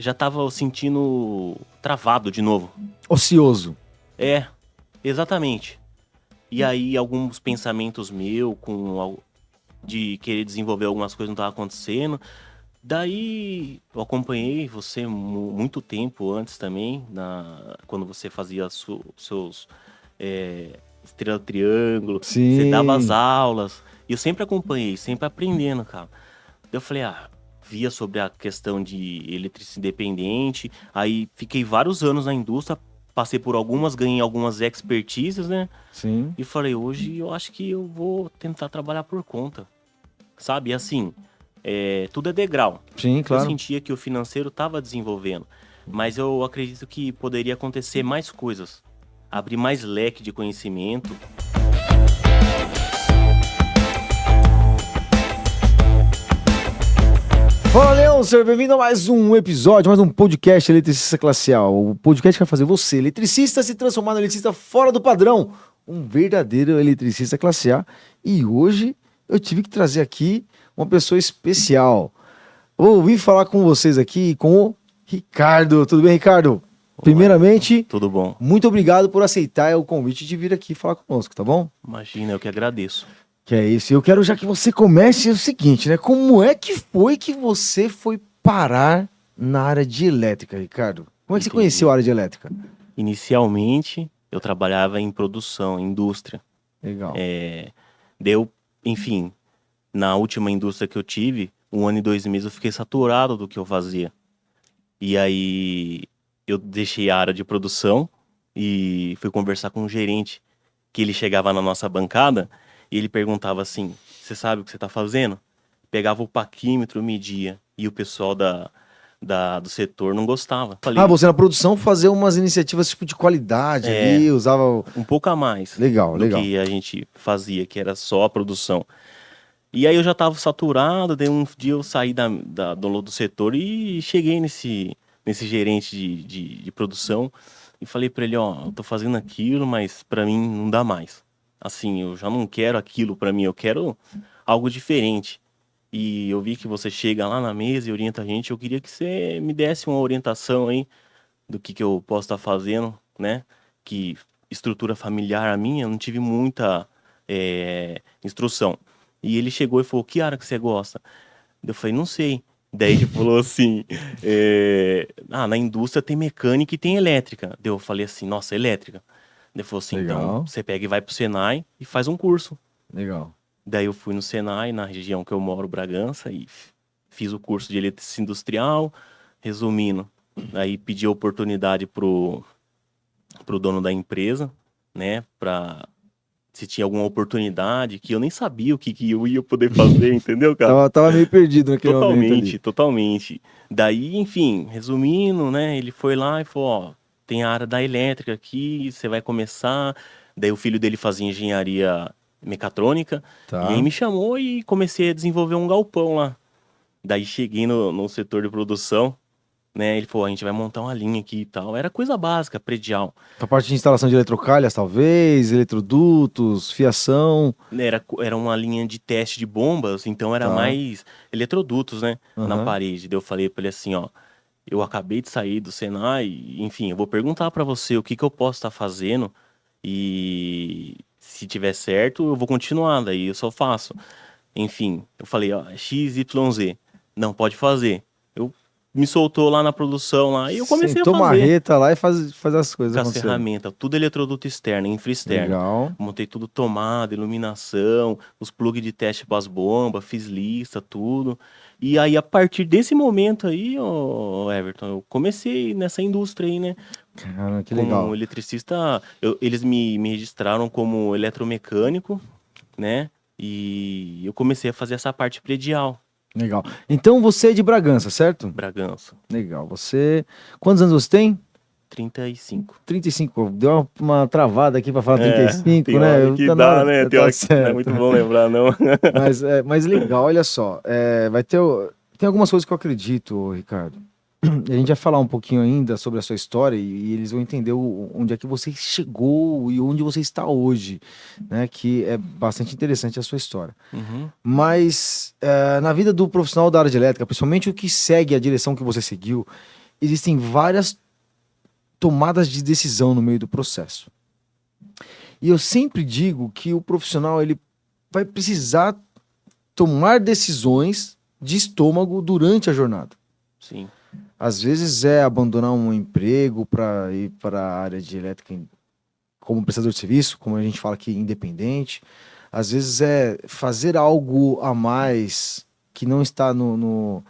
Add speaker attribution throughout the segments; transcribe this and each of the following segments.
Speaker 1: já tava sentindo travado de novo.
Speaker 2: Ocioso.
Speaker 1: É, exatamente. E aí, alguns pensamentos meus de querer desenvolver algumas coisas não estavam acontecendo. Daí, eu acompanhei você muito tempo antes também, quando você fazia seus Estrela Triângulo, você dava as
Speaker 2: Sim.
Speaker 1: aulas. E eu sempre acompanhei, sempre aprendendo, cara. Daí eu falei, via sobre a questão de eletricista independente. Aí fiquei vários anos na indústria, passei por algumas, ganhei algumas expertises, né?
Speaker 2: Sim.
Speaker 1: E falei, hoje eu acho que eu vou tentar trabalhar por conta. Sabe, assim, tudo é degrau.
Speaker 2: Sim,
Speaker 1: Eu
Speaker 2: claro.
Speaker 1: sentia que o financeiro estava desenvolvendo, mas eu acredito que poderia acontecer mais coisas. Abrir mais leque de conhecimento.
Speaker 2: Fala, Leão, seja bem-vindo a mais um episódio, mais um podcast Eletricista Classe A. O podcast que vai fazer você, eletricista, se transformar no eletricista fora do padrão. Um verdadeiro eletricista Classe A. E hoje eu tive que trazer aqui uma pessoa especial. Vou vir falar com vocês aqui com o Ricardo. Tudo bem, Ricardo? Primeiramente,
Speaker 1: Tudo bom.
Speaker 2: muito obrigado por aceitar o convite de vir aqui falar conosco, tá bom?
Speaker 1: Imagina, eu que agradeço.
Speaker 2: Que é isso. Eu quero já que você comece o seguinte, né? Como é que foi que você foi parar na área de elétrica, Ricardo? Como é que você conheceu a área de elétrica?
Speaker 1: Inicialmente, eu trabalhava em produção, em indústria.
Speaker 2: Legal.
Speaker 1: Enfim, na última indústria que eu tive, 1 ano e 2 meses eu fiquei saturado do que eu fazia. E aí eu deixei a área de produção e fui conversar com um gerente, que ele chegava na nossa bancada e ele perguntava assim, você sabe o que você tá fazendo? Pegava o paquímetro, media, e o pessoal do setor não gostava. Falei,
Speaker 2: Você na produção fazer umas iniciativas tipo de qualidade ali, usava...
Speaker 1: um pouco a mais
Speaker 2: Legal,
Speaker 1: do
Speaker 2: legal.
Speaker 1: que a gente fazia, que era só a produção. E aí eu já tava saturado, daí um dia eu saí do setor e cheguei nesse gerente de produção e falei pra ele, eu tô fazendo aquilo, mas pra mim não dá mais. Assim, eu já não quero aquilo pra mim, eu quero algo diferente. E eu vi que você chega lá na mesa e orienta a gente, eu queria que você me desse uma orientação aí do que eu posso estar fazendo, né? Que estrutura familiar a minha, eu não tive muita instrução. E ele chegou e falou, que área que você gosta? Eu falei, não sei. Daí ele falou assim, na indústria tem mecânica e tem elétrica. Daí eu falei assim, nossa, elétrica. Daí ele falou assim,
Speaker 2: Legal.
Speaker 1: então você pega e vai pro Senai e faz um curso.
Speaker 2: Legal.
Speaker 1: Daí eu fui no Senai, na região que eu moro, Bragança, e fiz o curso de eletricista industrial. Resumindo, aí pedi a oportunidade pro dono da empresa, né, se tinha alguma oportunidade, que eu nem sabia o que eu ia poder fazer, entendeu, cara?
Speaker 2: Tava meio perdido naquele momento ali.
Speaker 1: Totalmente. Daí, enfim, resumindo, né, ele foi lá e falou, tem a área da elétrica aqui, você vai começar. Daí o filho dele fazia engenharia mecatrônica,
Speaker 2: Tá.
Speaker 1: e aí me chamou e comecei a desenvolver um galpão lá. Daí cheguei no setor de produção, né, ele falou, a gente vai montar uma linha aqui e tal. Era coisa básica, predial.
Speaker 2: A parte de instalação de eletrocalhas, talvez, eletrodutos, fiação.
Speaker 1: Era uma linha de teste de bombas, então era
Speaker 2: Tá.
Speaker 1: mais eletrodutos, né, na
Speaker 2: Aham.
Speaker 1: parede. Daí eu falei pra ele assim, eu acabei de sair do Senai, enfim, eu vou perguntar pra você o que eu posso estar fazendo e se tiver certo, eu vou continuar, daí eu só faço. Enfim, eu falei, XYZ, não pode fazer. Eu me soltou lá na produção lá e eu comecei
Speaker 2: Sentou
Speaker 1: a fazer.
Speaker 2: marreta lá e faz as coisas
Speaker 1: Com as
Speaker 2: acontecerem.
Speaker 1: ferramentas, tudo eletroduto externo, infra externo.
Speaker 2: Legal.
Speaker 1: Montei tudo tomada, iluminação, os plugs de teste para as bombas, fiz lista, tudo. E aí, a partir desse momento aí, Everton, eu comecei nessa indústria aí, né?
Speaker 2: Cara, que
Speaker 1: Como
Speaker 2: legal.
Speaker 1: eletricista, eles me registraram como eletromecânico, né? E eu comecei a fazer essa parte predial,
Speaker 2: Legal. Então você é de Bragança, certo?
Speaker 1: Bragança.
Speaker 2: Legal. Quantos anos você tem?
Speaker 1: 35.
Speaker 2: 35. Deu uma travada aqui pra falar 35,
Speaker 1: tem
Speaker 2: né?
Speaker 1: hora que
Speaker 2: Tá na
Speaker 1: dá,
Speaker 2: hora-
Speaker 1: né? Tem
Speaker 2: tá
Speaker 1: hora que não é
Speaker 2: certo.
Speaker 1: muito bom lembrar, não.
Speaker 2: Mas legal, olha só. Tem algumas coisas que eu acredito, Ricardo. E a gente vai falar um pouquinho ainda sobre a sua história e eles vão entender onde é que você chegou e onde você está hoje, né? Que é bastante interessante a sua história.
Speaker 1: Uhum.
Speaker 2: Mas na vida do profissional da área de elétrica, principalmente o que segue a direção que você seguiu, existem várias tomadas de decisão no meio do processo. E eu sempre digo que o profissional ele vai precisar tomar decisões de estômago durante a jornada.
Speaker 1: Sim.
Speaker 2: Às vezes é abandonar um emprego para ir para a área de elétrica como prestador de serviço, como a gente fala aqui, independente. Às vezes é fazer algo a mais que não está no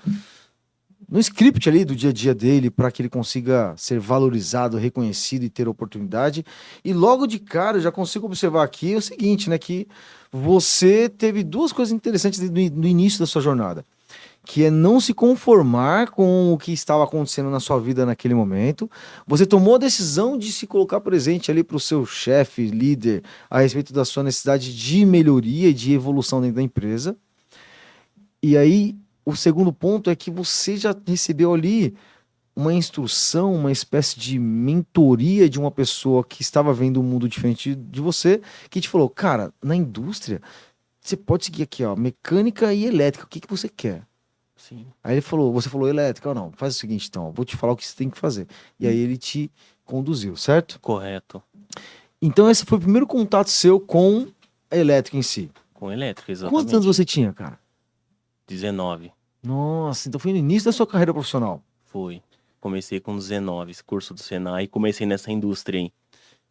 Speaker 2: script ali do dia a dia dele para que ele consiga ser valorizado, reconhecido e ter oportunidade. E logo de cara eu já consigo observar aqui o seguinte, né, que você teve duas coisas interessantes no início da sua jornada, que é não se conformar com o que estava acontecendo na sua vida naquele momento. Você tomou a decisão de se colocar presente ali para o seu chefe, líder, a respeito da sua necessidade de melhoria e de evolução dentro da empresa. E aí, o segundo ponto é que você já recebeu ali uma instrução, uma espécie de mentoria de uma pessoa que estava vendo um mundo diferente de você, que te falou, cara, na indústria, você pode seguir aqui, ó, mecânica e elétrica, o que que você quer?
Speaker 1: Sim.
Speaker 2: Aí ele falou, você falou elétrica ou não? Faz o seguinte, então, eu vou te falar o que você tem que fazer. E aí ele te conduziu, certo?
Speaker 1: Correto.
Speaker 2: Então esse foi o primeiro contato seu com a elétrica em si.
Speaker 1: Com elétrica,
Speaker 2: Quantos anos
Speaker 1: exatamente.
Speaker 2: você tinha, cara?
Speaker 1: 19.
Speaker 2: Nossa, então foi no início da sua carreira profissional.
Speaker 1: Foi. Comecei com 19, esse curso do Senai, e comecei nessa indústria aí.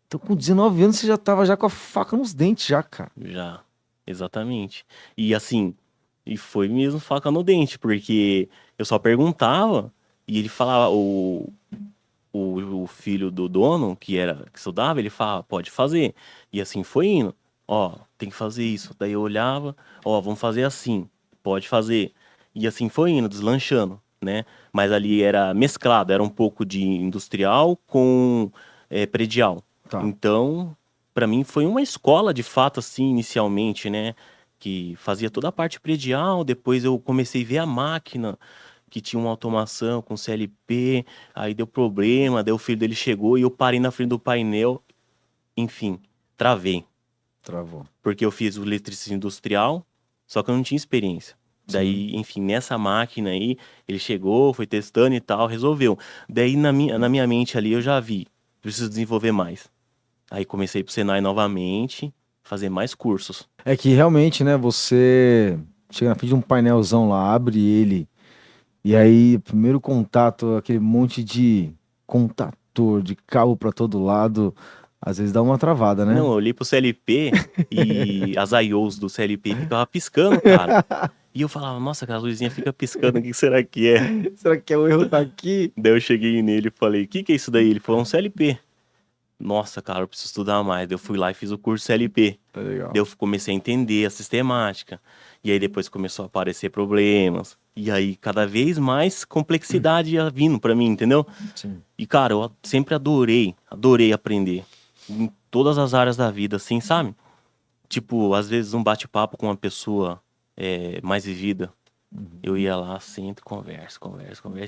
Speaker 2: Então com 19 anos você já tava já com a faca nos dentes já, cara.
Speaker 1: Já. Exatamente. E assim, e foi mesmo faca no dente, porque eu só perguntava e ele falava, o filho do dono, que estudava, ele falava, pode fazer. E assim foi indo. Ó, tem que fazer isso. Daí eu olhava, ó, vamos fazer assim, pode fazer. E assim foi indo, deslanchando, né? Mas ali era mesclado, era um pouco de industrial com predial.
Speaker 2: Tá.
Speaker 1: Então, para mim foi uma escola de fato, assim, inicialmente, né? Que fazia toda a parte predial, depois eu comecei a ver a máquina, que tinha uma automação com CLP, aí deu problema, daí o filho dele chegou e eu parei na frente do painel, enfim, travei.
Speaker 2: Travou.
Speaker 1: Porque eu fiz o eletricista industrial, só que eu não tinha experiência. Daí, enfim, nessa máquina aí, ele chegou, foi testando e tal, resolveu. Daí na minha mente ali eu já vi, preciso desenvolver mais. Aí comecei pro Senai novamente, fazer mais cursos.
Speaker 2: É que realmente, né, você chega na frente de um painelzão lá, abre ele, e aí, primeiro contato, aquele monte de contator, de cabo pra todo lado, às vezes dá uma travada, né?
Speaker 1: Não, eu olhei pro CLP e as IOs do CLP ficavam piscando, cara. E eu falava, nossa, aquela luzinha fica piscando, o que será que é?
Speaker 2: Será que é o erro tá aqui?
Speaker 1: Daí eu cheguei nele e falei, o que é isso daí? Ele falou, um CLP. Nossa, cara, eu preciso estudar mais. Daí eu fui lá e fiz o curso CLP.
Speaker 2: Tá legal.
Speaker 1: Daí eu comecei a entender a sistemática. E aí depois começou a aparecer problemas. E aí cada vez mais complexidade ia vindo pra mim, entendeu?
Speaker 2: Sim.
Speaker 1: E cara, eu sempre adorei aprender. Em todas as áreas da vida, assim, sabe? Tipo, às vezes um bate-papo com uma pessoa mais vivida. Eu ia lá, sento, converso.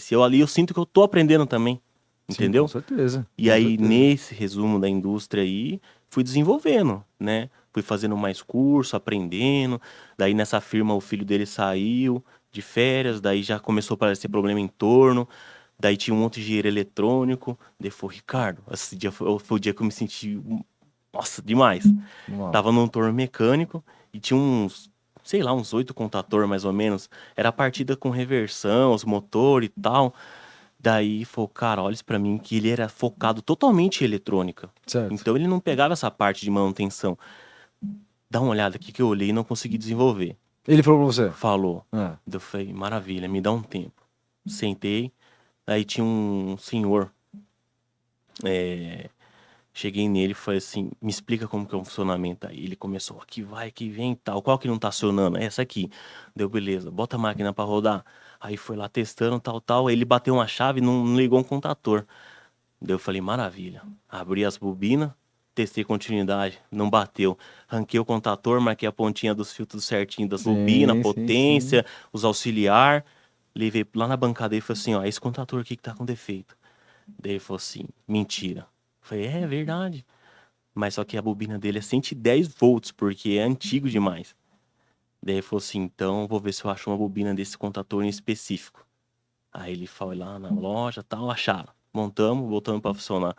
Speaker 1: E eu ali eu sinto que eu tô aprendendo também. Entendeu?
Speaker 2: Sim, com certeza.
Speaker 1: E
Speaker 2: Com
Speaker 1: aí,
Speaker 2: certeza.
Speaker 1: nesse resumo da indústria aí, fui desenvolvendo, né? Fui fazendo mais curso, aprendendo. Daí, nessa firma, o filho dele saiu de férias. Daí, já começou a aparecer problema em torno. Daí, tinha um outro engenheiro eletrônico. Daí, foi, Ricardo, esse dia foi o dia que eu me senti, nossa, demais.
Speaker 2: Uau.
Speaker 1: Tava num torno mecânico e tinha uns, sei lá, uns 8 contador mais ou menos. Era a partida com reversão, os motores e tal. Daí falou, cara, olha isso pra mim, que ele era focado totalmente em eletrônica.
Speaker 2: Certo.
Speaker 1: Então ele não pegava essa parte de manutenção. Dá uma olhada aqui que eu olhei e não consegui desenvolver.
Speaker 2: Ele falou pra você?
Speaker 1: Falou.
Speaker 2: Ah,
Speaker 1: Eu falei, maravilha, me dá um tempo. Sentei, aí tinha um senhor. Cheguei nele e falei assim, me explica como que é o funcionamento aí. Ele começou, aqui vai, aqui vem e tal. Qual que não tá acionando? Essa aqui. Deu, beleza, bota a máquina pra rodar. Aí foi lá testando, tal. Aí ele bateu uma chave e não ligou um contator. Daí eu falei, maravilha. Abri as bobinas, testei continuidade, não bateu. Ranquei o contator, marquei a pontinha dos filtros certinho das bobinas,
Speaker 2: sim,
Speaker 1: potência, os auxiliar. Levei lá na bancada dele e falei assim, ó, esse contator aqui que tá com defeito. Daí ele falou assim, mentira. Eu falei, é verdade. Mas só que a bobina dele é 110 volts, porque é antigo demais. Daí ele falou assim, então vou ver se eu acho uma bobina desse contator em específico. Aí ele foi lá na loja, tal, acharam. Montamos, voltamos pra funcionar.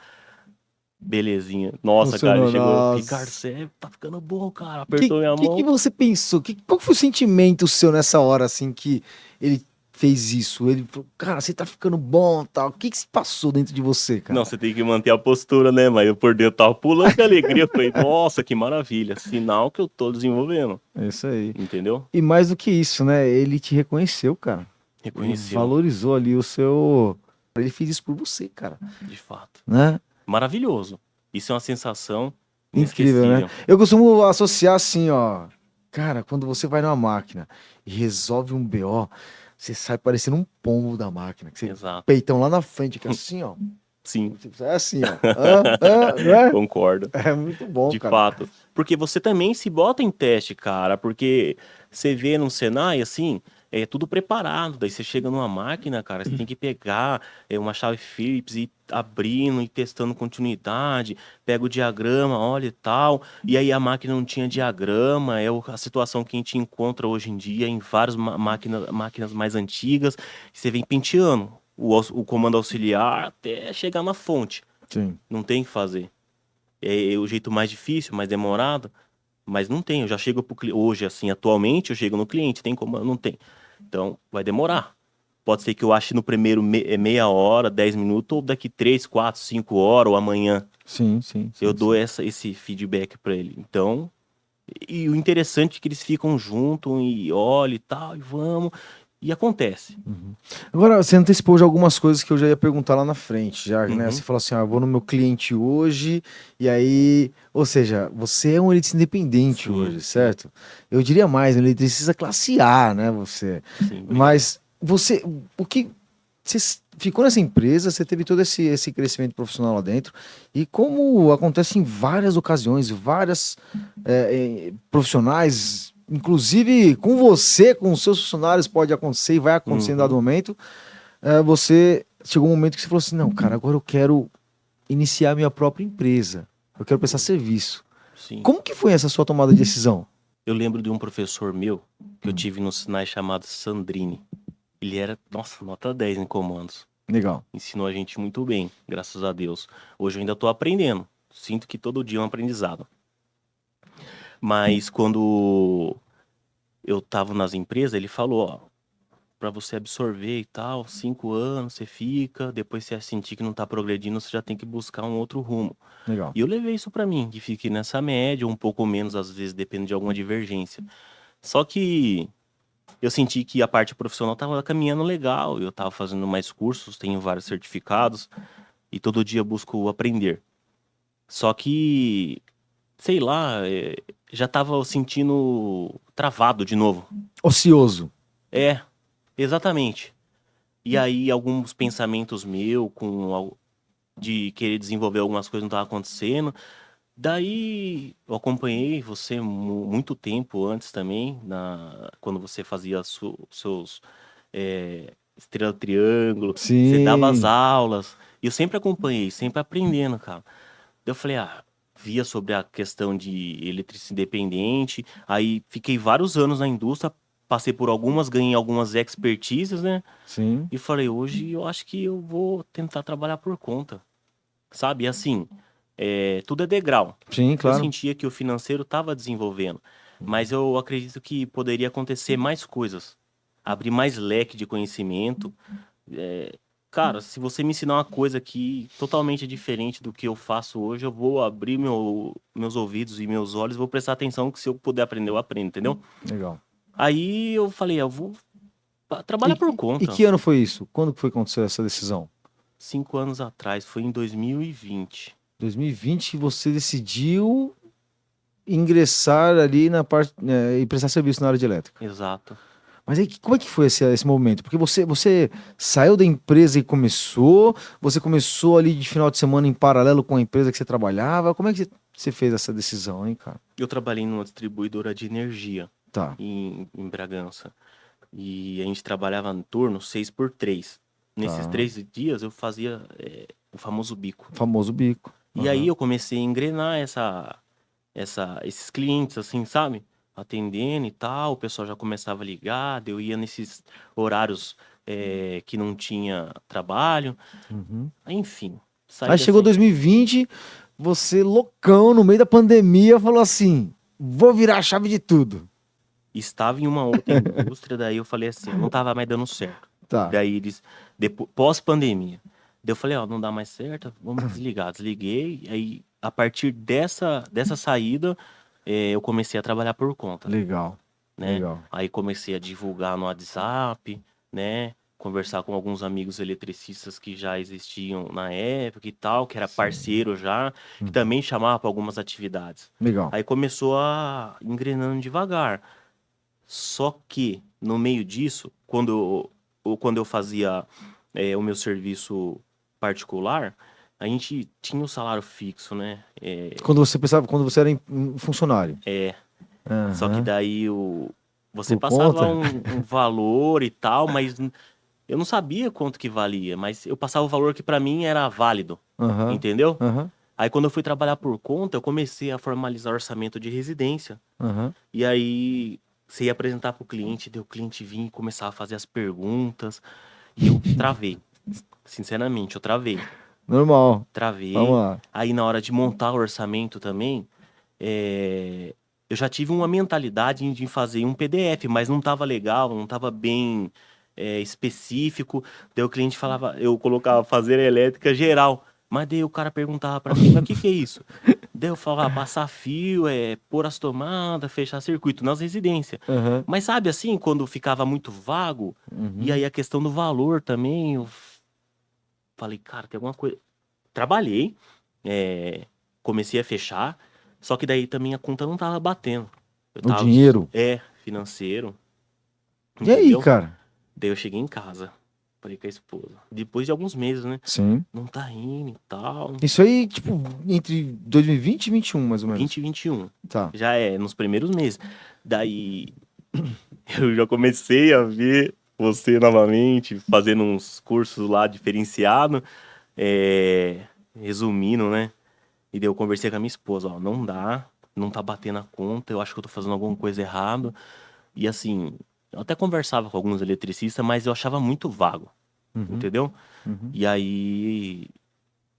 Speaker 1: Belezinha. Nossa, cara, ele
Speaker 2: Funcionou,
Speaker 1: chegou, Ricardo,
Speaker 2: nossa.
Speaker 1: você tá ficando bom, cara.
Speaker 2: O que,
Speaker 1: Apertou minha
Speaker 2: que
Speaker 1: mão.
Speaker 2: você pensou? Qual foi o sentimento seu nessa hora, assim, que ele fez isso? Ele falou, cara, você tá ficando bom, tal. O que se passou dentro de você,
Speaker 1: Não,
Speaker 2: cara?
Speaker 1: você tem que manter a postura, né? Mas eu por dentro tava pulando de alegria. Falei, nossa, que maravilha. Sinal que eu tô desenvolvendo.
Speaker 2: É isso aí.
Speaker 1: Entendeu?
Speaker 2: E mais do que isso, né? Ele te reconheceu, cara. Ele
Speaker 1: Reconheceu,
Speaker 2: valorizou ali o seu. Ele fez isso por você, cara.
Speaker 1: de fato.
Speaker 2: Né?
Speaker 1: Maravilhoso. Isso é uma sensação
Speaker 2: Incrível, né?
Speaker 1: inesquecível.
Speaker 2: Eu costumo associar assim, ó. Cara, quando você vai numa máquina e resolve um BO, você sai parecendo um pombo da máquina. Que você
Speaker 1: Exato.
Speaker 2: peitão lá na frente, que é assim, ó.
Speaker 1: Sim,
Speaker 2: É assim, ó. Não é?
Speaker 1: concordo.
Speaker 2: É muito bom,
Speaker 1: De
Speaker 2: cara.
Speaker 1: fato. Porque você também se bota em teste, cara. Porque você vê num Senai, assim, é tudo preparado. Daí você chega numa máquina, cara, você tem que pegar uma chave Phillips e ir abrindo e testando continuidade. Pega o diagrama, olha e tal. E aí a máquina não tinha diagrama. A situação que a gente encontra hoje em dia em várias máquinas mais antigas. Você vem penteando o comando auxiliar até chegar na fonte.
Speaker 2: Sim.
Speaker 1: Não tem o que fazer. É o jeito mais difícil, mais demorado, mas não tem. Eu já chego pro cliente. Hoje, assim, atualmente, eu chego no cliente, tem como? Não tem. Então, vai demorar. Pode ser que eu ache no primeiro meia hora, 10 minutos, ou daqui 3, 4, 5 horas, ou amanhã.
Speaker 2: Sim, sim, sim,
Speaker 1: Eu dou
Speaker 2: sim.
Speaker 1: esse feedback para ele. Então, e o interessante é que eles ficam juntos e olha e tal, e vamos. E acontece.
Speaker 2: Agora, você antecipou já algumas coisas que eu já ia perguntar lá na frente, já, né? Você
Speaker 1: Uhum.
Speaker 2: falou assim, ah, eu vou no meu cliente hoje, e aí, ou seja, você é um eletricista independente
Speaker 1: Sim,
Speaker 2: hoje,
Speaker 1: sim,
Speaker 2: certo? Eu diria mais, um eletricista classe A, né, você.
Speaker 1: sim, obrigado.
Speaker 2: Mas você, o que, você ficou nessa empresa, você teve todo esse crescimento profissional lá dentro, e como acontece em várias ocasiões, várias profissionais, inclusive com você, com os seus funcionários, pode acontecer e vai acontecer em dado
Speaker 1: Uhum.
Speaker 2: momento, você chegou um momento que você falou assim, não, cara, agora eu quero iniciar minha própria empresa, eu quero prestar serviço.
Speaker 1: Sim.
Speaker 2: Como que foi essa sua tomada de decisão?
Speaker 1: Eu lembro de um professor meu que eu
Speaker 2: Hum.
Speaker 1: tive no Sinai chamado Sandrini. Ele era, nossa, nota 10 em comandos.
Speaker 2: Legal.
Speaker 1: Ensinou a gente muito bem, graças a Deus. Hoje eu ainda tô aprendendo. Sinto que todo dia é um aprendizado. Mas quando eu tava nas empresas, ele falou, ó, pra você absorver e tal, 5 anos você fica, depois você sentir que não tá progredindo, você já tem que buscar um outro rumo.
Speaker 2: Legal.
Speaker 1: E eu levei isso pra mim, que fique nessa média, um pouco menos, às vezes, depende de alguma divergência. Só que eu senti que a parte profissional tava caminhando legal, eu tava fazendo mais cursos, tenho vários certificados, e todo dia busco aprender. Só que, sei lá, já tava sentindo travado de novo.
Speaker 2: Ocioso.
Speaker 1: É, exatamente. E aí alguns pensamentos meus de querer desenvolver algumas coisas não estavam acontecendo. Daí eu acompanhei você muito tempo antes também, quando você fazia seus estrela triângulo, você dava as
Speaker 2: Sim.
Speaker 1: aulas. E eu sempre acompanhei, sempre aprendendo, cara. Eu falei, via sobre a questão de eletricista independente, aí fiquei vários anos na indústria, passei por algumas, ganhei algumas expertises, né?
Speaker 2: Sim.
Speaker 1: E falei, hoje eu acho que eu vou tentar trabalhar por conta, sabe? E assim, tudo é degrau.
Speaker 2: Sim,
Speaker 1: Eu
Speaker 2: claro.
Speaker 1: sentia que o financeiro estava desenvolvendo, mas eu acredito que poderia acontecer mais coisas, abrir mais leque de conhecimento. É, cara, se você me ensinar uma coisa que totalmente diferente do que eu faço hoje, eu vou abrir meus ouvidos e meus olhos, vou prestar atenção que se eu puder aprender, eu aprendo, entendeu?
Speaker 2: Legal.
Speaker 1: Aí eu falei, eu vou trabalhar por
Speaker 2: E
Speaker 1: conta.
Speaker 2: que ano foi isso? Quando que foi que aconteceu essa decisão?
Speaker 1: 5 anos atrás, foi em 2020.
Speaker 2: 2020 você decidiu ingressar ali na parte e prestar serviço na área de elétrica.
Speaker 1: Exato.
Speaker 2: Mas aí, como é que foi esse momento? Porque você saiu da empresa e começou, você começou ali de final de semana em paralelo com a empresa que você trabalhava. Como é que você fez essa decisão, hein, cara?
Speaker 1: Eu trabalhei numa distribuidora de energia
Speaker 2: Tá,
Speaker 1: em Bragança. E a gente trabalhava no turno 6 por 3. Nesses
Speaker 2: tá.
Speaker 1: 3 dias eu fazia o famoso bico.
Speaker 2: Famoso bico.
Speaker 1: E aí
Speaker 2: Aham.
Speaker 1: eu comecei a engrenar esses clientes, assim, sabe? Atendendo e tal, o pessoal já começava a ligar, daí eu ia nesses horários que não tinha trabalho.
Speaker 2: Uhum.
Speaker 1: Enfim,
Speaker 2: Aí
Speaker 1: saí
Speaker 2: chegou
Speaker 1: assim.
Speaker 2: 2020, você loucão, no meio da pandemia, falou assim, vou virar a chave de tudo.
Speaker 1: Estava em uma outra indústria, daí eu falei assim, não tava mais dando certo.
Speaker 2: Tá,
Speaker 1: Daí eles, depois, pós-pandemia, daí eu falei, ó, não dá mais certo, vamos desligar. Desliguei, aí a partir dessa saída, eu comecei a trabalhar por conta,
Speaker 2: legal,
Speaker 1: né?
Speaker 2: legal.
Speaker 1: Aí comecei a divulgar no WhatsApp, né? Conversar com alguns amigos eletricistas que já existiam na época e tal, que era parceiro já, que
Speaker 2: Uhum.
Speaker 1: também chamava para algumas atividades.
Speaker 2: Legal.
Speaker 1: Aí começou a engrenando devagar. Só que, no meio disso, quando eu fazia o meu serviço particular, a gente tinha o salário fixo, né?
Speaker 2: Quando você era funcionário.
Speaker 1: É, só que
Speaker 2: Aham.
Speaker 1: daí você
Speaker 2: Por
Speaker 1: passava
Speaker 2: conta?
Speaker 1: um valor e tal, mas eu não sabia quanto que valia, mas eu passava o valor que pra mim era válido,
Speaker 2: Aham,
Speaker 1: entendeu?
Speaker 2: aham,
Speaker 1: Aí quando eu fui trabalhar por conta, eu comecei a formalizar orçamento de residência.
Speaker 2: aham.
Speaker 1: E aí você ia apresentar pro cliente, daí o cliente vinha e começava a fazer as perguntas. E eu travei. Sinceramente, eu travei.
Speaker 2: Normal. Vamos
Speaker 1: Travei.
Speaker 2: lá.
Speaker 1: Aí na hora de montar o orçamento também, eu já tive uma mentalidade de fazer um PDF, mas não tava legal, não tava bem específico. Daí o cliente falava, eu colocava fazer elétrica geral. Mas daí o cara perguntava pra mim, mas o que que é isso? Daí eu falava, passar fio, pôr as tomadas, fechar circuito nas residências.
Speaker 2: Aham.
Speaker 1: Mas sabe assim, quando ficava muito vago, e
Speaker 2: Uhum.
Speaker 1: aí a questão do valor também, eu falei, cara, tem alguma coisa. Trabalhei, comecei a fechar, só que daí também a conta não tava batendo. Eu
Speaker 2: O
Speaker 1: tava,
Speaker 2: dinheiro.
Speaker 1: financeiro,
Speaker 2: E aí,
Speaker 1: entendeu?
Speaker 2: cara?
Speaker 1: Daí eu cheguei em casa, falei com a esposa. Depois de alguns meses, né?
Speaker 2: Sim.
Speaker 1: Não tá indo e tal.
Speaker 2: Isso aí, tipo, entre 2020 e 2021, mais ou menos.
Speaker 1: 2021.
Speaker 2: Tá.
Speaker 1: Já nos primeiros meses. Daí eu já comecei a ver você novamente, fazendo uns cursos lá diferenciados, resumindo, né? E daí eu conversei com a minha esposa, ó, não dá, não tá batendo a conta, eu acho que eu tô fazendo alguma coisa errada. E assim, eu até conversava com alguns eletricistas, mas eu achava muito vago,
Speaker 2: Uhum.
Speaker 1: entendeu?
Speaker 2: Uhum.
Speaker 1: E aí,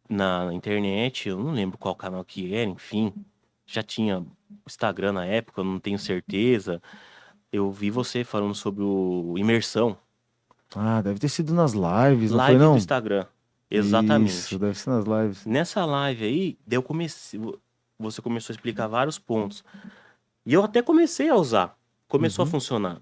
Speaker 1: na internet, eu não lembro qual canal que era, enfim, já tinha Instagram na época, eu não tenho certeza. Eu vi você falando sobre o imersão,
Speaker 2: Ah, deve ter sido nas lives, não foi
Speaker 1: live do
Speaker 2: não?
Speaker 1: Instagram.
Speaker 2: Isso,
Speaker 1: Exatamente.
Speaker 2: deve ser nas lives.
Speaker 1: Nessa live aí, daí eu comecei, você começou a explicar vários pontos. E eu até comecei a usar. Começou a
Speaker 2: Uhum.
Speaker 1: funcionar.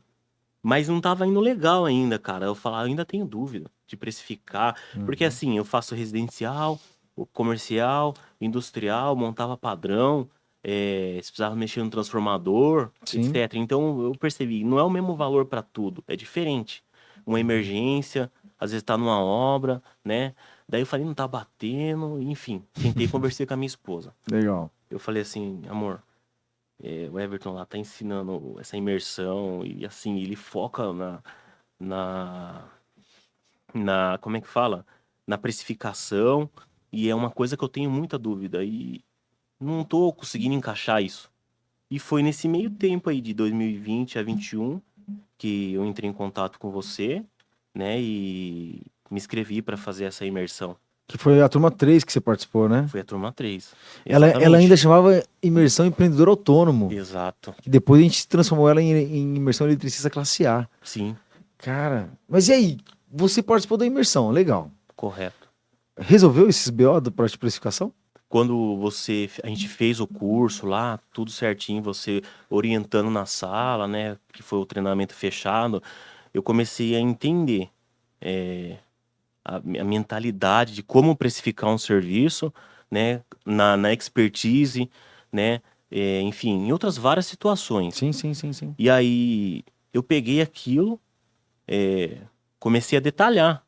Speaker 1: Mas não tava indo legal ainda, cara. Eu falava, ainda tenho dúvida de precificar. Porque
Speaker 2: Uhum.
Speaker 1: assim, eu faço residencial, o comercial, industrial, montava padrão, se precisava mexer no transformador,
Speaker 2: Sim.
Speaker 1: etc. Então eu percebi, não é o mesmo valor para tudo, é diferente. Uma
Speaker 2: Uhum.
Speaker 1: emergência, às vezes tá numa obra, né? Daí eu falei, não tá batendo, enfim. Sentei e conversei com a minha esposa.
Speaker 2: Legal.
Speaker 1: Eu falei assim, amor, o Everton lá tá ensinando essa imersão e assim, ele foca na, como é que fala? Na precificação e é uma coisa que eu tenho muita dúvida e não tô conseguindo encaixar isso. E foi nesse meio tempo aí de 2020 a 21 que eu entrei em contato com você, né, e me inscrevi para fazer essa imersão.
Speaker 2: Que foi a turma 3 que você participou, né?
Speaker 1: Foi a turma 3.
Speaker 2: Ela ainda
Speaker 1: Exatamente.
Speaker 2: chamava Imersão Empreendedor Autônomo.
Speaker 1: Exato.
Speaker 2: Que depois a gente transformou ela em Imersão Eletricista Classe A.
Speaker 1: Sim,
Speaker 2: Cara, mas e aí? Você participou da imersão, legal.
Speaker 1: correto.
Speaker 2: Resolveu esses BO da parte de precificação?
Speaker 1: Quando a gente fez o curso lá, tudo certinho, você orientando na sala, né, que foi o treinamento fechado, eu comecei a entender a mentalidade de como precificar um serviço, né, na expertise, né, enfim, em outras várias situações.
Speaker 2: Sim, sim, sim, sim.
Speaker 1: E aí eu peguei aquilo, comecei a detalhar.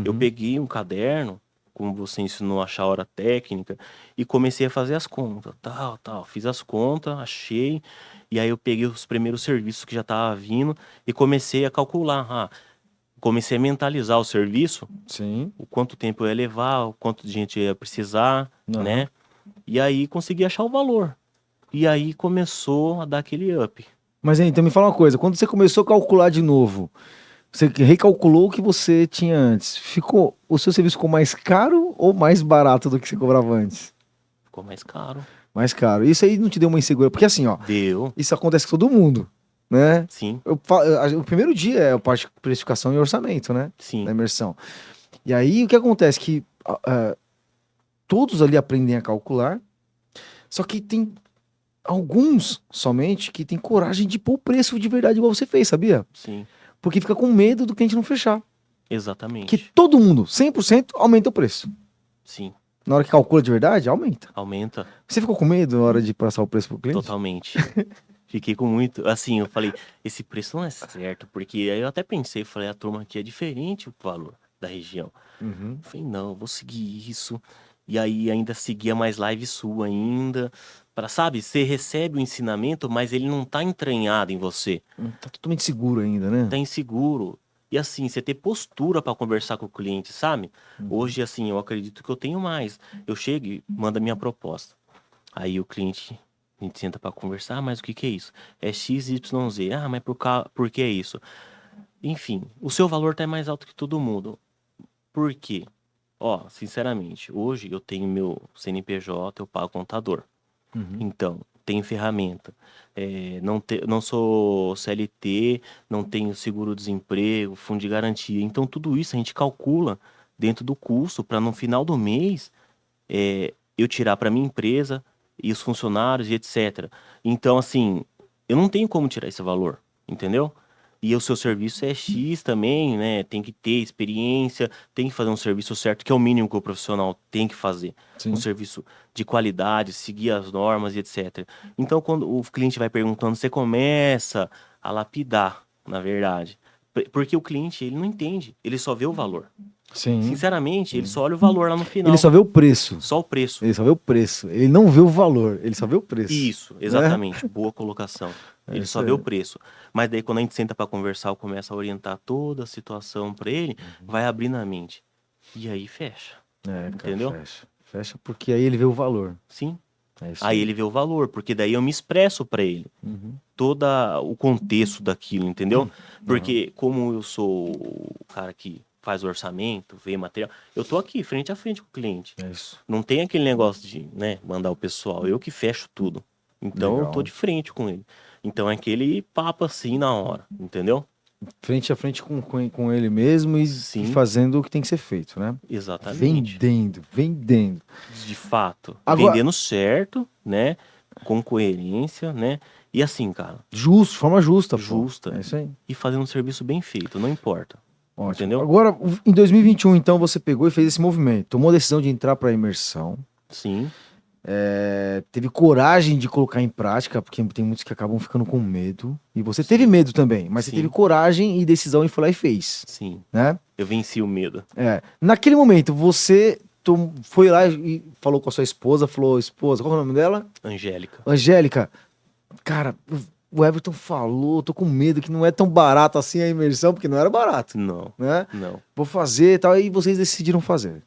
Speaker 1: Eu
Speaker 2: Uhum.
Speaker 1: peguei um caderno, como você ensinou a achar a hora técnica, e comecei a fazer as contas, tal, tal. Fiz as contas, achei, e aí eu peguei os primeiros serviços que já estavam vindo e comecei a calcular. Comecei a mentalizar o serviço,
Speaker 2: Sim.
Speaker 1: o quanto tempo eu ia levar, o quanto de gente eu ia precisar,
Speaker 2: Aham.
Speaker 1: né? E aí consegui achar o valor. E aí começou a dar aquele up.
Speaker 2: Mas aí, então me fala uma coisa, quando você começou a calcular de novo, Você recalculou o que você tinha antes. O seu serviço ficou mais caro ou mais barato do que você cobrava antes?
Speaker 1: Ficou mais caro.
Speaker 2: Mais caro. Isso aí não te deu uma insegurança? Porque assim, ó,
Speaker 1: Deu,
Speaker 2: isso acontece com todo mundo, né?
Speaker 1: sim,
Speaker 2: O primeiro dia é a parte de precificação e orçamento, né?
Speaker 1: sim,
Speaker 2: Da imersão. E aí o que acontece? Que todos ali aprendem a calcular, só que tem alguns somente que tem coragem de pôr o preço de verdade igual você fez, sabia?
Speaker 1: sim,
Speaker 2: Porque fica com medo do cliente não fechar. Que
Speaker 1: exatamente,
Speaker 2: todo mundo, 100%, aumenta o preço.
Speaker 1: sim,
Speaker 2: Na hora que calcula de verdade, aumenta.
Speaker 1: aumenta
Speaker 2: Você ficou com medo na hora de passar o preço pro cliente?
Speaker 1: totalmente. Fiquei com muito, assim, eu falei, esse preço não é certo, porque aí eu até pensei, falei, a turma aqui é diferente o valor da região.
Speaker 2: Uhum.
Speaker 1: Eu falei, não, eu vou seguir isso. E aí ainda seguia mais live sua ainda, para sabe, você recebe o ensinamento, mas ele não tá entranhado em você.
Speaker 2: Tá totalmente seguro ainda, né?
Speaker 1: Tá inseguro. E assim, você ter postura para conversar com o cliente, sabe?
Speaker 2: Uhum.
Speaker 1: Hoje, assim, eu acredito que eu tenho mais. Eu chego e mando a minha proposta. Aí o cliente, a gente senta para conversar, mas o que que é isso? É X, Y, Z. Ah, mas por que é isso? Enfim, o seu valor tá mais alto que todo mundo. Por quê? Ó, sinceramente, hoje eu tenho meu CNPJ, eu pago contador.
Speaker 2: Uhum.
Speaker 1: Então, tem ferramenta. Não sou CLT, não tenho seguro-desemprego, fundo de garantia. Então, tudo isso a gente calcula dentro do custo para no final do mês eu tirar para minha empresa e os funcionários e etc. Então, assim, eu não tenho como tirar esse valor, entendeu? E o seu serviço é X também, né? Tem que ter experiência, tem que fazer um serviço certo, que é o mínimo que o profissional tem que fazer. Um
Speaker 2: Sim.
Speaker 1: serviço de qualidade, seguir as normas e etc. Então, quando o cliente vai perguntando, você começa a lapidar, na verdade. Porque o cliente, ele não entende, ele só vê o valor.
Speaker 2: Sim.
Speaker 1: Sinceramente, ele
Speaker 2: Sim.
Speaker 1: só olha o valor lá no
Speaker 2: Ele
Speaker 1: final.
Speaker 2: só vê o preço.
Speaker 1: Só o preço.
Speaker 2: Ele só vê o preço. Ele não vê o valor. Ele só vê o preço.
Speaker 1: Isso,
Speaker 2: Né?
Speaker 1: exatamente. Boa colocação.
Speaker 2: É
Speaker 1: Ele
Speaker 2: isso
Speaker 1: só vê o
Speaker 2: aí.
Speaker 1: preço. Mas daí, quando a gente senta para conversar, eu começo a orientar toda a situação para ele, vai abrindo a mente. E aí fecha.
Speaker 2: É, cara,
Speaker 1: Entendeu?
Speaker 2: fecha. Fecha porque aí ele vê o valor.
Speaker 1: Sim.
Speaker 2: É isso
Speaker 1: Aí
Speaker 2: aí.
Speaker 1: ele vê o valor, porque daí eu me expresso para ele.
Speaker 2: Uhum.
Speaker 1: Todo o contexto daquilo, entendeu?
Speaker 2: Aham.
Speaker 1: Porque como eu sou o cara que faz o orçamento, vê material, eu tô aqui, frente a frente com o cliente.
Speaker 2: É isso.
Speaker 1: Não tem aquele negócio de, né, mandar o pessoal. Eu que fecho tudo. Então eu tô
Speaker 2: Legal.
Speaker 1: de frente com ele. Então é aquele papo assim na hora, entendeu?
Speaker 2: Frente a frente com ele mesmo e
Speaker 1: Sim,
Speaker 2: fazendo o que tem que ser feito, né?
Speaker 1: exatamente.
Speaker 2: Vendendo, vendendo.
Speaker 1: De fato,
Speaker 2: Agora,
Speaker 1: vendendo certo, né? Com coerência, né? E assim, cara,
Speaker 2: justo, forma justa, pô.
Speaker 1: justa
Speaker 2: É isso aí.
Speaker 1: e fazendo um serviço bem feito, não importa.
Speaker 2: Ótimo.
Speaker 1: Entendeu?
Speaker 2: Agora, em 2021, então, você pegou e fez esse movimento. Tomou a decisão de entrar para a imersão.
Speaker 1: Sim,
Speaker 2: Teve coragem de colocar em prática, porque tem muitos que acabam ficando com medo. E você teve
Speaker 1: sim,
Speaker 2: medo também, mas você teve
Speaker 1: sim,
Speaker 2: coragem e decisão e foi lá e fez,
Speaker 1: sim.
Speaker 2: né?
Speaker 1: Eu venci o medo.
Speaker 2: Naquele momento, você foi lá e falou com a sua esposa, falou, esposa, qual é o nome dela?
Speaker 1: Angélica.
Speaker 2: Angélica, cara, o Everton falou, tô com medo que não é tão barato assim a imersão, porque não era barato,
Speaker 1: Não,
Speaker 2: né?
Speaker 1: não.
Speaker 2: Vou fazer e tal, e vocês decidiram fazer.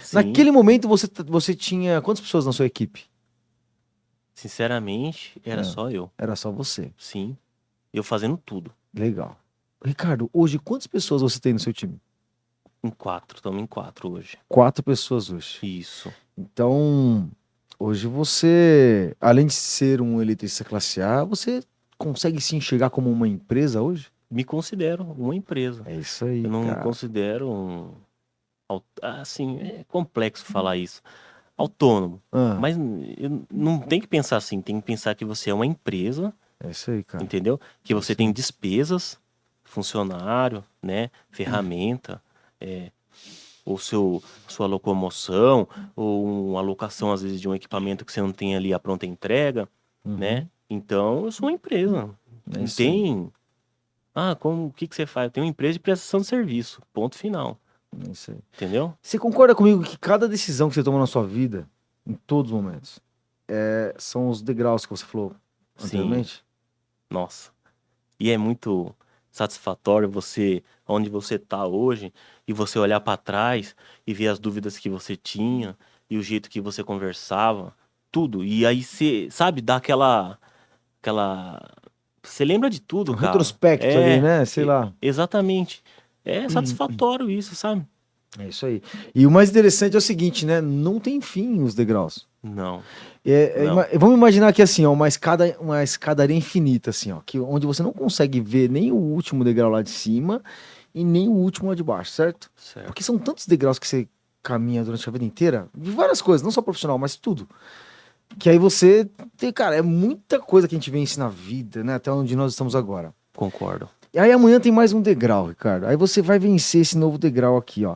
Speaker 1: Sim,
Speaker 2: Naquele momento, você tinha quantas pessoas na sua equipe?
Speaker 1: sinceramente, era
Speaker 2: Ah,
Speaker 1: só eu.
Speaker 2: era só você.
Speaker 1: Sim, eu fazendo tudo.
Speaker 2: Legal. Ricardo, hoje quantas pessoas você tem no seu time?
Speaker 1: Em 4, estamos em 4 hoje.
Speaker 2: 4 pessoas hoje.
Speaker 1: Isso.
Speaker 2: Então, hoje você, além de ser um eletricista classe A, você consegue se enxergar como uma empresa hoje?
Speaker 1: Me considero uma empresa.
Speaker 2: É isso aí,
Speaker 1: Eu não me
Speaker 2: cara.
Speaker 1: considero assim, é complexo falar isso. Autônomo.
Speaker 2: Ah,
Speaker 1: Mas não tem que pensar assim, tem que pensar que você é uma empresa,
Speaker 2: é isso aí, cara.
Speaker 1: entendeu? Que
Speaker 2: É
Speaker 1: você
Speaker 2: isso
Speaker 1: tem
Speaker 2: aí.
Speaker 1: despesas, funcionário, né? Ferramenta, ou sua locomoção, ou uma alocação, às vezes, de um equipamento que você não tem ali a pronta entrega, né?
Speaker 2: Uhum.
Speaker 1: Então, eu sou uma empresa.
Speaker 2: É
Speaker 1: Não
Speaker 2: isso aí.
Speaker 1: tem. Ah, o que que você faz? Eu tenho uma empresa de prestação de serviço. Ponto final.
Speaker 2: É isso aí.
Speaker 1: Entendeu?
Speaker 2: Você concorda comigo que cada decisão que você toma na sua vida, em todos os momentos, são os degraus que você falou
Speaker 1: Sim.
Speaker 2: anteriormente?
Speaker 1: Nossa. E é muito satisfatório onde você tá hoje, e você olhar para trás e ver as dúvidas que você tinha e o jeito que você conversava, tudo. E aí você, sabe, dá aquela você lembra de tudo,
Speaker 2: Um
Speaker 1: cara.
Speaker 2: retrospecto ali, né? Sei lá.
Speaker 1: Exatamente. É satisfatório isso, sabe?
Speaker 2: É isso aí. E o mais interessante é o seguinte, né? Não tem fim os degraus.
Speaker 1: Não, não.
Speaker 2: Vamos imaginar que assim, ó, uma escadaria infinita, assim, ó, onde você não consegue ver nem o último degrau lá de cima e nem o último lá de baixo, certo?
Speaker 1: Certo.
Speaker 2: Porque são tantos degraus que você caminha durante a vida inteira, de várias coisas, não só profissional, mas tudo. Que aí você tem, cara, é muita coisa que a gente vence na vida, né? Até onde nós estamos agora.
Speaker 1: Concordo.
Speaker 2: E aí amanhã tem mais um degrau, Ricardo. Aí você vai vencer esse novo degrau aqui, ó.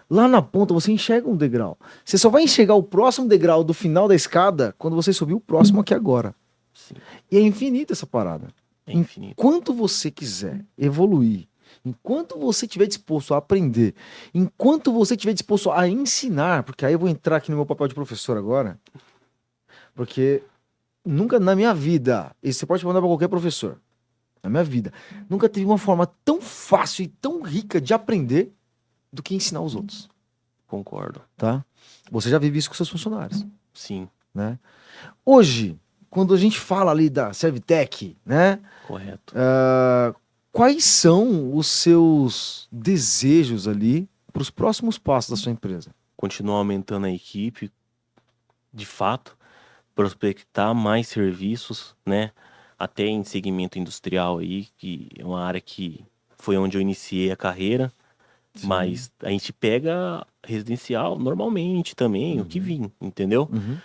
Speaker 2: Lá na ponta você enxerga um degrau. Você só vai enxergar o próximo degrau do final da escada quando você subir o próximo aqui agora.
Speaker 1: Sim.
Speaker 2: E é infinita essa parada.
Speaker 1: É infinito.
Speaker 2: Enquanto você quiser evoluir, enquanto você estiver disposto a aprender, enquanto você estiver disposto a ensinar, porque aí eu vou entrar aqui no meu papel de professor agora, porque nunca na minha vida, e você pode mandar para qualquer professor, na minha vida, nunca teve uma forma tão fácil e tão rica de aprender do que ensinar os outros,
Speaker 1: Concordo.
Speaker 2: tá? Você já vive isso com seus funcionários,
Speaker 1: Sim,
Speaker 2: né? Hoje, quando a gente fala ali da Servitec, né?
Speaker 1: correto.
Speaker 2: Quais são os seus desejos ali para os próximos passos da sua empresa?
Speaker 1: Continuar aumentando a equipe, de fato, prospectar mais serviços, né? Até em segmento industrial aí, que é uma área que foi onde eu iniciei a carreira.
Speaker 2: Sim.
Speaker 1: Mas a gente pega residencial normalmente também, o que vir, entendeu?
Speaker 2: Uhum.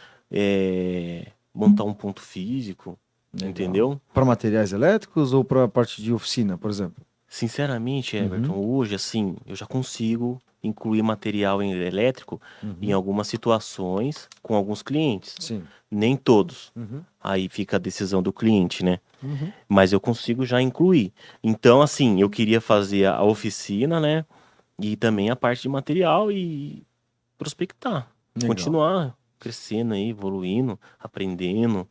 Speaker 1: Montar um ponto físico,
Speaker 2: Legal.
Speaker 1: entendeu?
Speaker 2: Para materiais elétricos ou para a parte de oficina, por exemplo?
Speaker 1: Sinceramente, Everton, hoje, assim, eu já consigo incluir material elétrico em algumas situações com alguns clientes.
Speaker 2: Sim.
Speaker 1: Nem todos.
Speaker 2: Uhum.
Speaker 1: Aí fica a decisão do cliente, né?
Speaker 2: Uhum.
Speaker 1: Mas eu consigo já incluir. Então, assim, eu queria fazer a oficina, né? E também a parte de material e prospectar.
Speaker 2: Legal.
Speaker 1: Continuar crescendo aí, evoluindo, aprendendo.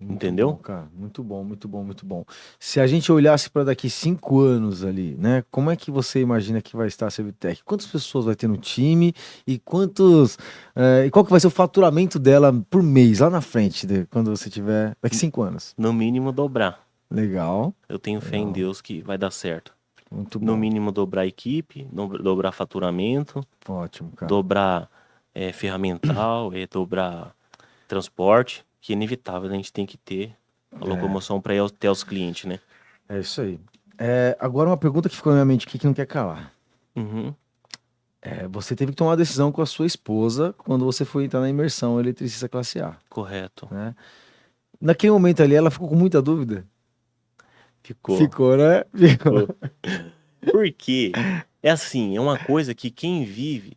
Speaker 2: Muito
Speaker 1: Entendeu?
Speaker 2: bom, cara. Muito bom, muito bom, muito bom. Se a gente olhasse para daqui 5 anos ali, né? Como é que você imagina que vai estar a Servitec? Quantas pessoas vai ter no time e e qual que vai ser o faturamento dela por mês lá na frente, quando você tiver daqui 5 anos?
Speaker 1: No mínimo dobrar.
Speaker 2: Legal.
Speaker 1: Eu tenho fé em Deus que vai dar certo.
Speaker 2: Muito bom.
Speaker 1: No mínimo dobrar a equipe, dobrar faturamento,
Speaker 2: Ótimo, cara.
Speaker 1: dobrar ferramental, dobrar transporte, que é inevitável, a gente tem que ter a locomoção para ir até os clientes, né?
Speaker 2: É isso aí. Agora uma pergunta que ficou na minha mente aqui que não quer calar.
Speaker 1: Uhum.
Speaker 2: Você teve que tomar uma decisão com a sua esposa quando você foi entrar na imersão eletricista classe A,
Speaker 1: Correto.
Speaker 2: né? Naquele momento ali, ela ficou com muita dúvida?
Speaker 1: Ficou.
Speaker 2: Ficou, né? Ficou.
Speaker 1: Porque é assim, é uma coisa que quem vive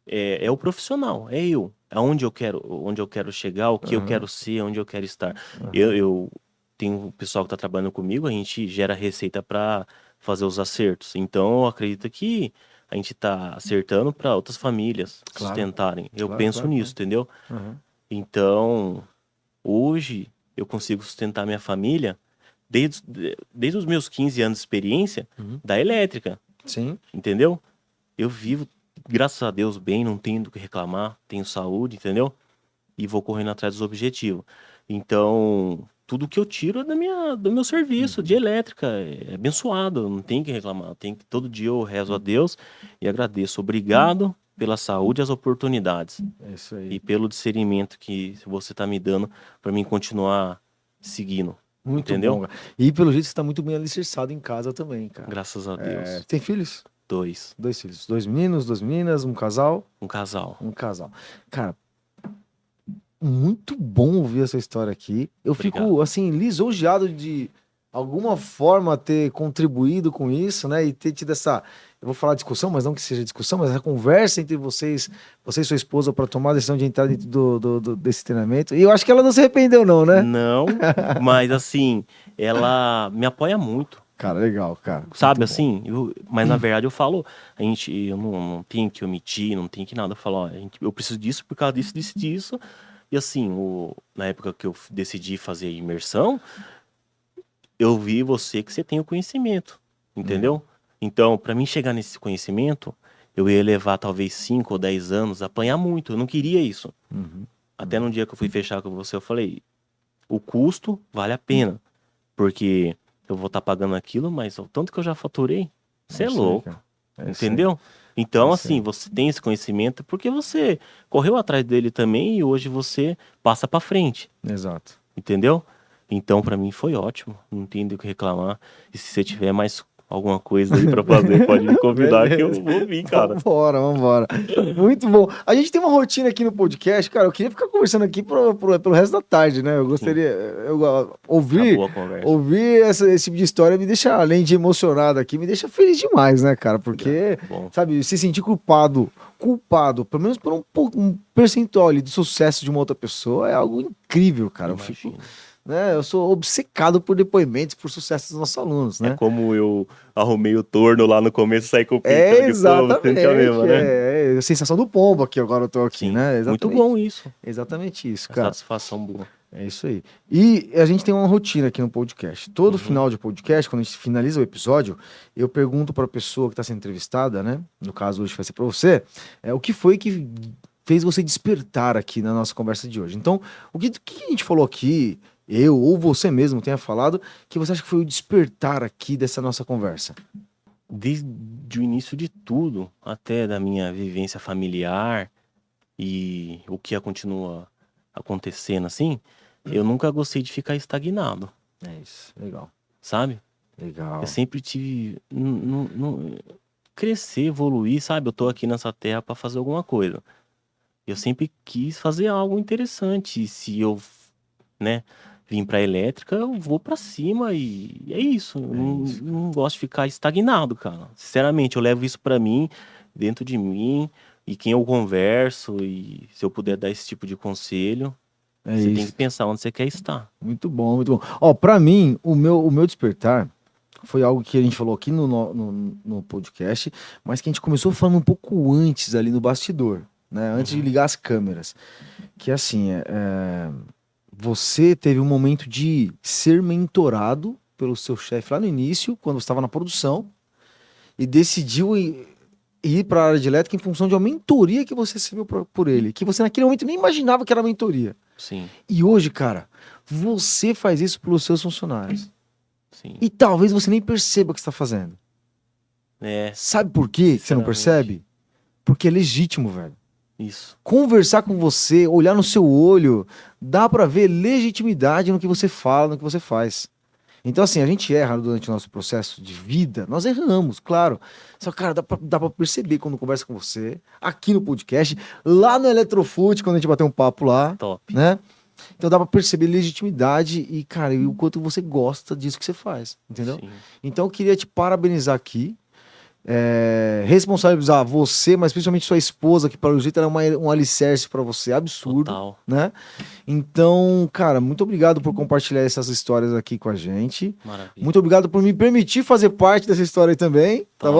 Speaker 1: é o profissional, é eu. É onde eu quero chegar, o que eu quero ser, onde eu quero estar. Eu tenho o pessoal que está trabalhando comigo, a gente gera receita para fazer os acertos. Então eu acredito que a gente está acertando para outras famílias
Speaker 2: Claro.
Speaker 1: sustentarem. Eu
Speaker 2: Claro,
Speaker 1: penso
Speaker 2: claro,
Speaker 1: nisso, entendeu?
Speaker 2: Uhum.
Speaker 1: Então, hoje eu consigo sustentar minha família desde os meus 15 anos de experiência da elétrica,
Speaker 2: Sim.
Speaker 1: entendeu? Eu vivo, graças a Deus, bem, não tenho do que reclamar, tenho saúde, entendeu? E vou correndo atrás dos objetivos. Então, tudo que eu tiro é do meu serviço de elétrica, é abençoado, não tem que reclamar. Todo dia eu rezo a Deus e agradeço. Obrigado pela saúde e as oportunidades.
Speaker 2: É isso aí.
Speaker 1: E pelo discernimento que você está me dando para mim continuar seguindo.
Speaker 2: Muito
Speaker 1: entendeu?
Speaker 2: bom, cara. E pelo jeito você está muito bem alicerçado em casa também, cara.
Speaker 1: Graças a Deus.
Speaker 2: Tem filhos?
Speaker 1: 2.
Speaker 2: 2 filhos. 2 meninos, 2 meninas, um casal?
Speaker 1: Um casal.
Speaker 2: Um casal. Cara, muito bom ouvir essa história aqui. Eu fico,
Speaker 1: Obrigado.
Speaker 2: assim, lisonjeado de alguma forma ter contribuído com isso, né? E ter tido essa, eu vou falar discussão, mas não que seja discussão, mas essa conversa entre você e sua esposa para tomar a decisão de entrar dentro desse treinamento. E eu acho que ela não se arrependeu, não, né?
Speaker 1: Não, mas assim, ela me apoia muito.
Speaker 2: Cara, legal, cara.
Speaker 1: Sabe,
Speaker 2: Muito bom.
Speaker 1: assim, mas na verdade eu falo, eu não tenho que omitir, não tenho que nada. Eu falo, ó, eu preciso disso por causa disso. E assim, na época que eu decidi fazer a imersão, eu vi você que você tem o conhecimento, entendeu? Então, para mim chegar nesse conhecimento, eu ia levar talvez 5 ou 10 anos a apanhar muito. Eu não queria isso. Até no dia que eu fui fechar com você, eu falei, o custo vale a pena. Porque eu vou estar pagando aquilo, mas o tanto que eu já faturei, você é
Speaker 2: isso aí,
Speaker 1: louco,
Speaker 2: cara. É isso aí.
Speaker 1: entendeu? Então,
Speaker 2: É isso
Speaker 1: assim,
Speaker 2: aí.
Speaker 1: você tem esse conhecimento porque você correu atrás dele também e hoje você passa pra frente,
Speaker 2: Exato.
Speaker 1: entendeu? Então, pra mim foi ótimo, não tem do que reclamar. E se você tiver mais alguma coisa aí pra fazer, pode me convidar que eu
Speaker 2: Beleza.
Speaker 1: vou vir, cara.
Speaker 2: Vambora. Muito bom. A gente tem uma rotina aqui no podcast, cara. Eu queria ficar conversando aqui pelo resto da tarde, né? Eu gostaria. Ouvir
Speaker 1: Acabou a conversa.
Speaker 2: esse tipo de história me deixa, além de emocionado aqui, me deixa feliz demais, né, cara? Porque,
Speaker 1: Bom,
Speaker 2: sabe, se sentir culpado, pelo menos por um percentual ali do sucesso de uma outra pessoa, é algo incrível, cara. Eu fico,
Speaker 1: imagina.
Speaker 2: né? Eu sou obcecado por depoimentos, por sucesso dos nossos alunos,
Speaker 1: É
Speaker 2: né?
Speaker 1: como eu arrumei o torno lá no começo e saí com o
Speaker 2: É
Speaker 1: pintão de fogo,
Speaker 2: exatamente,
Speaker 1: sente a mesma, né?
Speaker 2: é a sensação do pombo aqui, agora eu tô aqui,
Speaker 1: Sim,
Speaker 2: né?
Speaker 1: muito
Speaker 2: Exatamente,
Speaker 1: bom isso.
Speaker 2: exatamente isso,
Speaker 1: A
Speaker 2: cara.
Speaker 1: satisfação boa.
Speaker 2: É isso aí. E a gente tem uma rotina aqui no podcast. Todo
Speaker 1: Uhum.
Speaker 2: final de podcast, quando a gente finaliza o episódio, eu pergunto para a pessoa que está sendo entrevistada, né? No caso, hoje vai ser para você, o que foi que fez você despertar aqui na nossa conversa de hoje. Então, o que a gente falou aqui, eu ou você mesmo tenha falado, que você acha que foi o despertar aqui dessa nossa conversa?
Speaker 1: Desde o início de tudo, até da minha vivência familiar e o que continua acontecendo assim, eu nunca gostei de ficar estagnado,
Speaker 2: É isso, legal.
Speaker 1: sabe?
Speaker 2: Legal.
Speaker 1: Eu sempre tive crescer, evoluir, sabe? Eu tô aqui nessa terra para fazer alguma coisa. Eu sempre quis fazer algo interessante. E se eu, né, vim pra elétrica, eu vou pra cima e é isso. Eu não gosto de ficar estagnado, cara. Sinceramente, eu levo isso pra mim, dentro de mim, e quem eu converso, e se eu puder dar esse tipo de conselho,
Speaker 2: É
Speaker 1: você tem
Speaker 2: isso.
Speaker 1: que pensar onde você quer estar.
Speaker 2: Muito bom, muito bom. Ó, pra mim, o meu despertar foi algo que a gente falou aqui no podcast, mas que a gente começou falando um pouco antes ali no bastidor, né? Antes de ligar as câmeras. Que assim, você teve um momento de ser mentorado pelo seu chefe lá no início, quando você estava na produção, e decidiu ir para a área de elétrica em função de uma mentoria que você recebeu por ele, que você naquele momento nem imaginava que era mentoria.
Speaker 1: Sim,
Speaker 2: E hoje, cara, você faz isso pelos seus funcionários.
Speaker 1: sim.
Speaker 2: E talvez você nem perceba o que está fazendo.
Speaker 1: É,
Speaker 2: Sabe por quê que você não
Speaker 1: Sinceramente.
Speaker 2: percebe? Porque é legítimo, velho.
Speaker 1: isso.
Speaker 2: Conversar com você, olhar no seu olho, dá pra ver legitimidade no que você fala, no que você faz. Então, assim, a gente erra durante o nosso processo de vida, nós erramos, claro. Só, cara, dá pra perceber quando conversa com você, aqui no podcast, lá no Eletrofoot, quando a gente bater um papo lá,
Speaker 1: Top.
Speaker 2: né? Então dá pra perceber legitimidade e, cara, e o quanto você gosta disso que você faz, entendeu?
Speaker 1: Sim.
Speaker 2: Então eu queria te parabenizar aqui, responsabilizar você, mas principalmente sua esposa, que pelo jeito era um alicerce pra você, absurdo,
Speaker 1: Total.
Speaker 2: né? Então, cara, muito obrigado por compartilhar essas histórias aqui com a gente.
Speaker 1: Maravilha.
Speaker 2: Muito obrigado por me permitir fazer parte dessa história aí também, tá
Speaker 1: Top.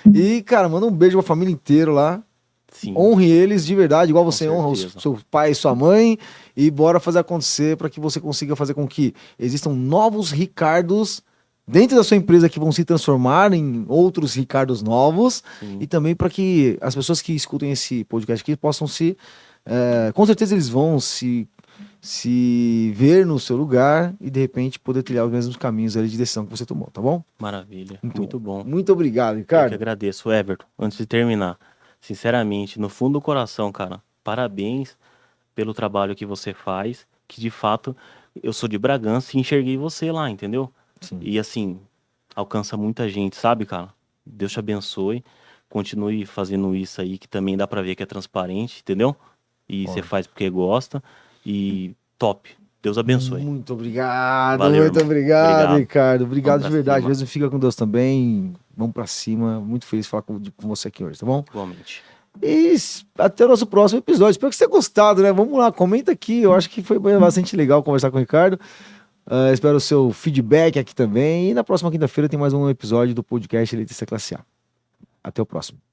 Speaker 2: bom? E, cara, manda um beijo pra família inteira lá.
Speaker 1: Sim.
Speaker 2: Honre eles de verdade, igual
Speaker 1: Com
Speaker 2: você honra
Speaker 1: certeza.
Speaker 2: seu pai e sua mãe, e bora fazer acontecer para que você consiga fazer com que existam novos Ricardos dentro da sua empresa que vão se transformar em outros Ricardos novos,
Speaker 1: Sim.
Speaker 2: e também para que as pessoas que escutem esse podcast aqui possam com certeza eles vão se ver no seu lugar e de repente poder trilhar os mesmos caminhos ali de decisão que você tomou, tá bom?
Speaker 1: Maravilha. Muito bom.
Speaker 2: Muito obrigado,
Speaker 1: Eu que
Speaker 2: Ricardo.
Speaker 1: agradeço, Everton. Antes de terminar, sinceramente, no fundo do coração, cara, parabéns pelo trabalho que você faz, que de fato eu sou de Bragança e enxerguei você lá, entendeu?
Speaker 2: Sim.
Speaker 1: E assim, alcança muita gente, sabe, cara? Deus te abençoe. Continue fazendo isso aí, que também dá pra ver que é transparente, entendeu? E você faz porque gosta. E top. Deus abençoe.
Speaker 2: Muito obrigado,
Speaker 1: Valeu,
Speaker 2: muito
Speaker 1: irmão.
Speaker 2: obrigado,
Speaker 1: Obrigado.
Speaker 2: Ricardo. Obrigado
Speaker 1: Vamos
Speaker 2: de
Speaker 1: pra
Speaker 2: verdade
Speaker 1: cima.
Speaker 2: mesmo. Fica com Deus também. Vamos pra cima. Muito feliz de falar com você aqui hoje, tá bom?
Speaker 1: Igualmente.
Speaker 2: E até o nosso próximo episódio. Espero que você tenha gostado, né? Vamos lá, comenta aqui. Eu acho que foi bastante legal conversar com o Ricardo. Espero o seu feedback aqui também. E na próxima quinta-feira tem mais um episódio do podcast Eletricista Classe A. Até o próximo.